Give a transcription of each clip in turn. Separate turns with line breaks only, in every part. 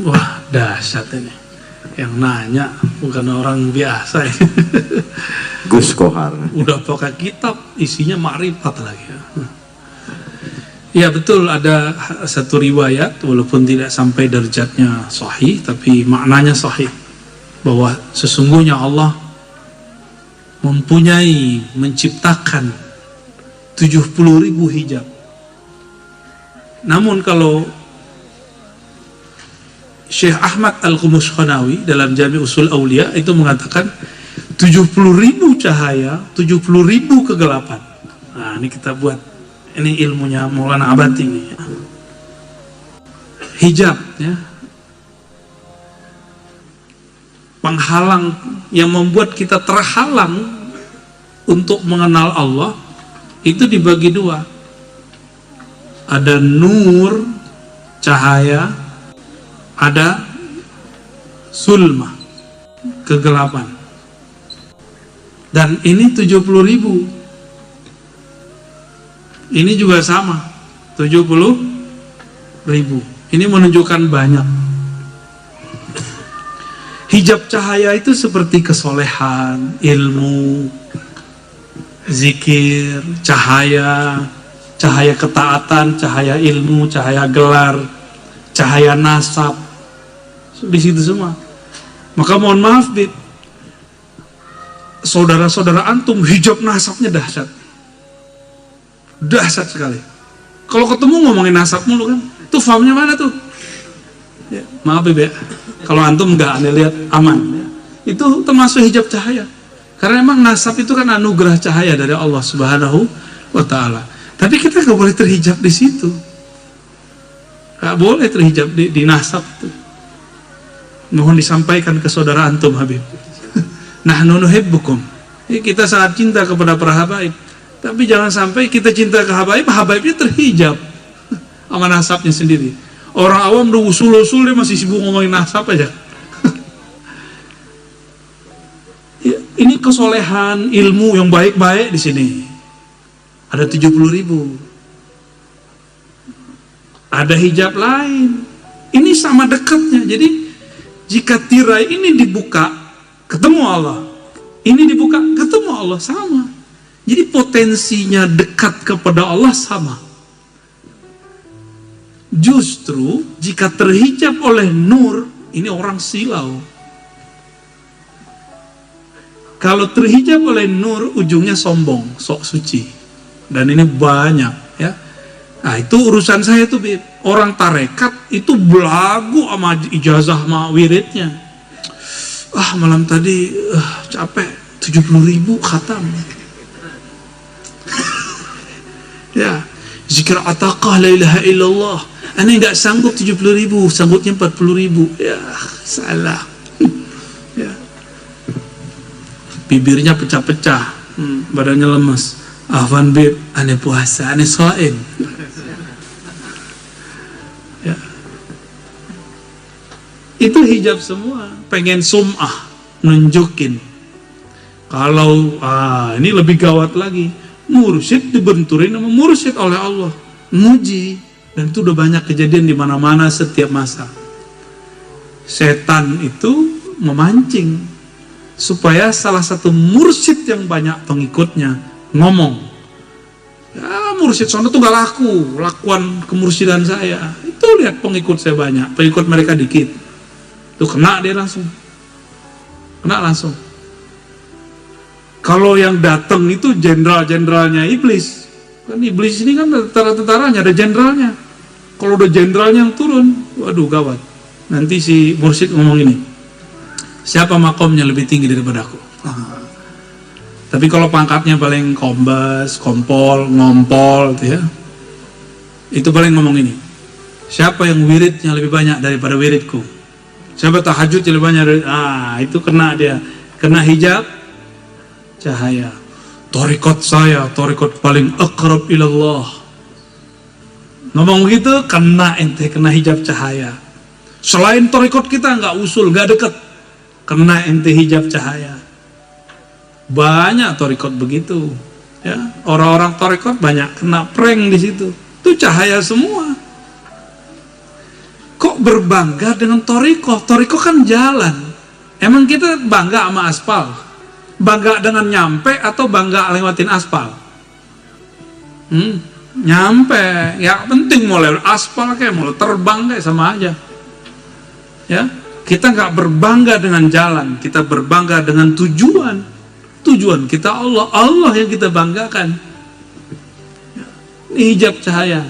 Wah, dahsyat ini. Yang nanya bukan orang biasa ini.
Gus Kohar.
Udah pakai kitab, isinya ma'rifat lagi. Ya betul, ada satu riwayat walaupun tidak sampai derajatnya sahih, tapi maknanya sahih, bahwa sesungguhnya Allah menciptakan 70.000 hijab. Namun kalau Syekh Ahmad Al-Qumushkhanawi dalam Jami' Usul Aulia itu mengatakan 70.000 cahaya, 70.000 kegelapan. Nah, ini kita buat, ini ilmunya Maulana Abati ini, ya. Hijab, ya, penghalang yang membuat kita terhalang untuk mengenal Allah itu dibagi dua. Ada nur, cahaya, ada sulma, kegelapan. Dan ini 70.000. Ini juga sama, 70.000. Ini menunjukkan banyak. Hijab cahaya itu seperti kesolehan, ilmu, zikir, cahaya ketaatan, cahaya ilmu, cahaya gelar, cahaya nasab, di situ semua. Maka mohon maaf, Bib, saudara-saudara antum hijab nasabnya dahsyat sekali. Kalau ketemu ngomongin nasab mulu kan, itu fahamnya mana tuh? Ya, maaf Bib ya, kalau antum nggak aneh lihat aman, ya. Itu termasuk hijab cahaya, karena emang nasab itu kan anugerah cahaya dari Allah Subhanahu wa Ta'ala. Tapi kita nggak boleh terhijab di situ. Gak boleh terhijab di nasab itu. Mohon disampaikan ke saudara antum Habib. Nahnu nuhibbukum. Kita sangat cinta kepada para habaib. Tapi jangan sampai kita cinta ke habaib, habaibnya terhijab sama nasabnya sendiri. Orang awam udah usul-usul, dia masih sibuk ngomongin nasab aja. Ya, ini kesolehan, ilmu yang baik-baik di sini. Ada 70.000. Ada hijab lain. Ini sama dekatnya. Jadi jika tirai ini dibuka, ketemu Allah. Ini dibuka, ketemu Allah, sama. Jadi potensinya dekat kepada Allah sama. Justru jika terhijab oleh nur, ini orang silau. Kalau terhijab oleh nur, ujungnya sombong, sok suci. Dan ini banyak, ya. Nah itu urusan saya tuh, Bib. Orang tarekat itu belagu sama ijazah sama wiridnya. Malam tadi capek, 70.000 khatam. Ya, zikir ataqah la ilaha illallah. Aneh nggak sanggup 70.000, sanggupnya 40.000. Ya, salah. Ya. Bibirnya pecah-pecah, badannya lemes. Afwan Bib, aneh puasa, aneh shaim. Ya. Itu hijab semua, pengen sum'ah, nunjukin. Kalau ini lebih gawat lagi, mursyid dibenturin sama mursyid oleh Allah, nguji, dan itu udah banyak kejadian di mana-mana setiap masa. Setan itu memancing supaya salah satu mursyid yang banyak pengikutnya ngomong, ya mursyid sono tuh gak laku, lakuan kemursyidaan saya. Itu lihat pengikut saya banyak, pengikut mereka dikit. Tuh kena dia langsung. Kena langsung. Kalau yang datang itu jenderal-jenderalnya iblis. Kan iblis ini kan tentara-tentaranya, ada jenderalnya. Kalau udah jenderalnya yang turun, waduh gawat. Nanti si mursyid ngomong ini, siapa makomnya lebih tinggi daripada aku? Tapi kalau pangkatnya paling kombes, kompol, ngompol gitu ya, itu paling ngomong ini, siapa yang wiridnya lebih banyak daripada wiridku? Siapa tahajudnya lebih banyak dari... itu kena dia, kena hijab cahaya. Torikot saya, torikot paling aqrab ilallah. Ngomong begitu, kena ente, kena hijab cahaya. Selain torikot kita nggak usul, nggak deket, kena ente hijab cahaya. Banyak torikot begitu, ya. Orang-orang torikot banyak kena prank di situ. Itu cahaya semua. Kok berbangga dengan toriko. Toriko kan jalan. Emang kita bangga sama aspal? Bangga dengan nyampe atau bangga lewatin aspal? Nyampe. Ya penting mau lewat aspal kayak mau terbang kayak sama aja. Ya, kita nggak berbangga dengan jalan, kita berbangga dengan tujuan. Tujuan kita Allah, Allah yang kita banggakan. Ini hijab cahaya.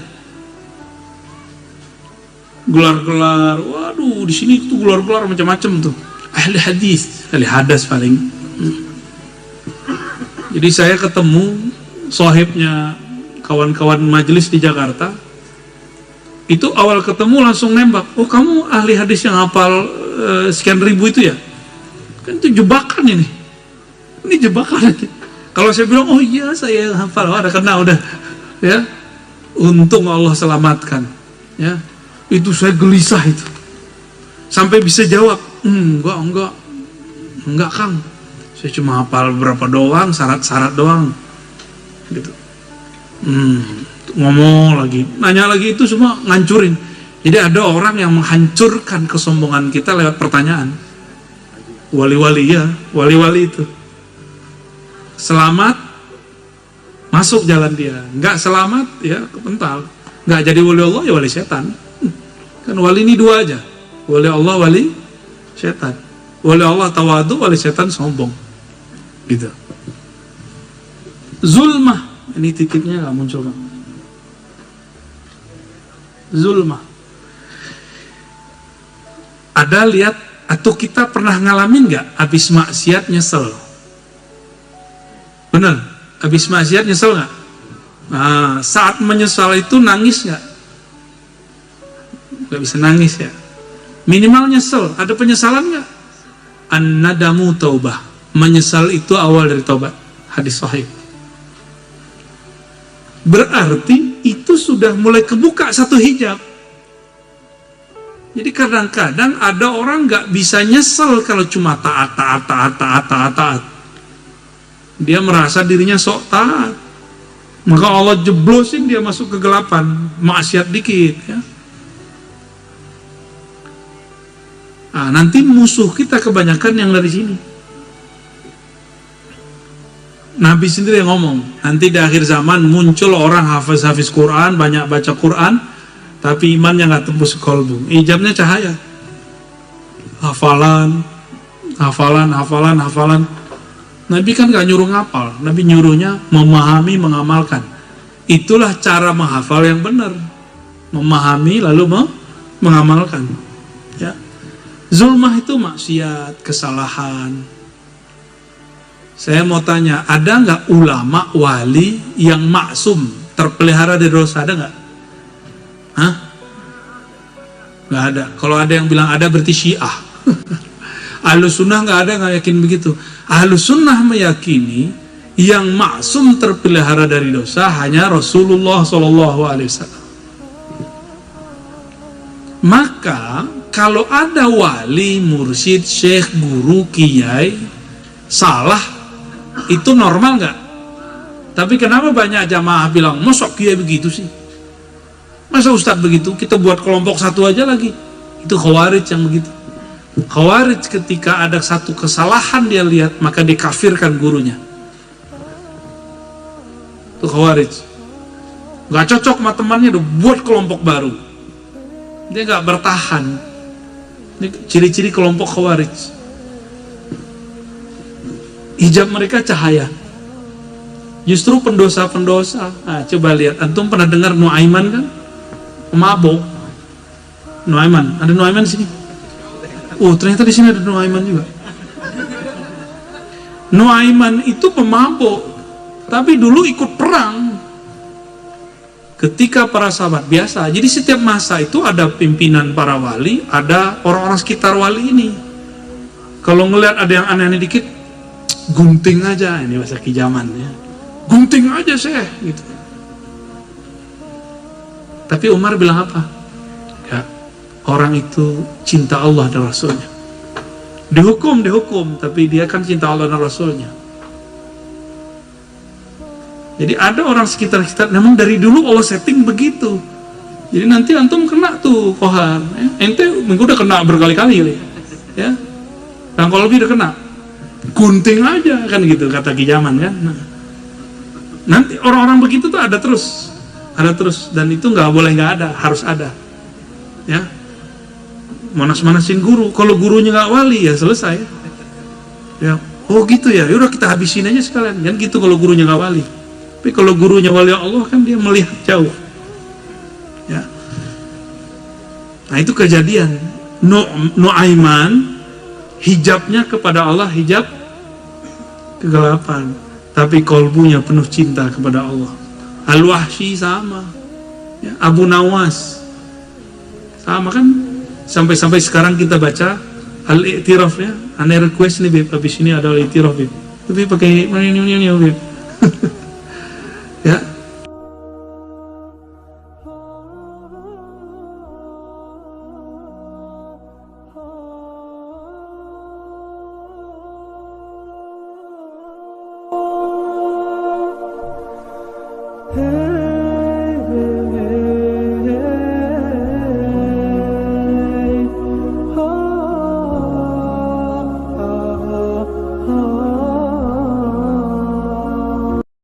Gelar-gelar, waduh, di sini tuh gelar-gelar macam-macam tuh. Ahli hadis, ahli hadas paling. Jadi saya ketemu sohibnya kawan-kawan majelis di Jakarta. Itu awal ketemu langsung nembak, oh kamu ahli hadis yang hafal sekian ribu itu ya? Kan itu jebakan ini jebakan. Kalau saya bilang, oh iya saya hafal, ada kena udah, ya. Untung Allah selamatkan, ya. Itu saya gelisah itu, sampai bisa jawab, enggak Kang, saya cuma hafal berapa doang, syarat-syarat doang, gitu. Ngomong lagi, nanya lagi, itu semua ngancurin. Jadi ada orang yang menghancurkan kesombongan kita lewat pertanyaan. Wali-wali ya, wali-wali itu selamat masuk jalan dia, nggak selamat ya kepental, nggak jadi wali Allah ya wali setan. Kan wali ini dua aja, wali Allah, wali setan. Wali Allah tawadu, wali setan sombong, gitu. Zulmah, ini titiknya nggak muncul Bang. Zulmah. Ada lihat atau kita pernah ngalamin nggak habis maksiat nyesel? Bener, habis maksiat nyesel nggak? Nah, saat menyesal itu nangis nggak? Nggak bisa nangis ya. Minimal nyesel. Ada penyesalan nggak? An-nadamu taubah. Menyesal itu awal dari taubat. Hadis sahih. Berarti itu sudah mulai kebuka satu hijab. Jadi kadang-kadang ada orang nggak bisa nyesel kalau cuma taat. Dia merasa dirinya sok taat. Maka Allah jeblosin dia masuk kegelapan, maksiat dikit. Ya. Nah, nanti musuh kita kebanyakan yang dari sini. Nabi sendiri yang ngomong, nanti di akhir zaman muncul orang hafiz Quran, banyak baca Quran, tapi imannya nggak tembus kolbu. Hijabnya cahaya, hafalan. Nabi kan nggak nyuruh ngapal, Nabi nyuruhnya memahami, mengamalkan. Itulah cara menghafal yang benar, memahami lalu mengamalkan. Ya. Zulmah itu maksiat, kesalahan. Saya mau tanya, ada nggak ulama wali yang maksum, terpelihara dari dosa, ada nggak? Hah? Nggak ada. Kalau ada yang bilang ada berarti Syiah. Ahlus sunnah nggak ada, nggak yakin begitu. Ahlus sunnah meyakini yang maksum terpelihara dari dosa hanya Rasulullah SAW. Maka kalau ada wali, mursyid, syekh, guru, kiai salah, itu normal nggak? Tapi kenapa banyak jamaah bilang, masa kiai begitu sih? Masa ustadz begitu? Kita buat kelompok satu aja lagi. Itu khawarij yang begitu. Khawarij ketika ada satu kesalahan dia lihat, maka dikafirkan gurunya. Itu khawarij. Nggak cocok sama temannya, udah buat kelompok baru. Dia nggak bertahan. Ini ciri-ciri kelompok khawarij. Hijab mereka cahaya. Justru pendosa-pendosa. Nah, coba lihat, antum pernah dengar Nuaiman kan? Pemabok. Nuaiman, ada Nuaiman di sini. Oh, ternyata di sini ada Nuaiman juga. Nuaiman itu pemabok, tapi dulu ikut perang. Ketika para sahabat biasa. Jadi setiap masa itu ada pimpinan para wali, ada orang-orang sekitar wali ini. Kalau ngelihat ada yang aneh-aneh dikit, gunting aja, ini bahasa kijaman ya. Gunting aja saya gitu. Tapi Umar bilang apa? Ya, orang itu cinta Allah dan Rasulnya. Dihukum, tapi dia kan cinta Allah dan Rasulnya. Jadi ada orang sekitar kita, memang dari dulu Allah setting begitu. Jadi nanti antum kena tuh kohar, ya. Ente minggu udah kena berkali-kali kali, ya. Dan kalau lebih udah kena, gunting aja kan gitu kata Ki Jaman kan. Nah, nanti orang-orang begitu tuh ada terus, dan itu nggak boleh nggak ada, harus ada, ya. Manas-manasin guru, kalau gurunya nggak wali ya selesai, ya. Oh gitu ya, yaudah kita habisin aja sekalian, kan gitu kalau gurunya nggak wali. Tapi kalau gurunya wali Allah kan dia melihat jauh, ya. Nah itu kejadian Nu'aiman, hijabnya kepada Allah hijab kegelapan, tapi kolbunya penuh cinta kepada Allah. Al-Wahsy sama, ya. Abu Nawas sama kan, sampai sekarang kita baca Al-I'tiraf, ya. Aneh request nih Beb, habis ini ada Al-I'tiraf Beb, tapi pakai ini Beb.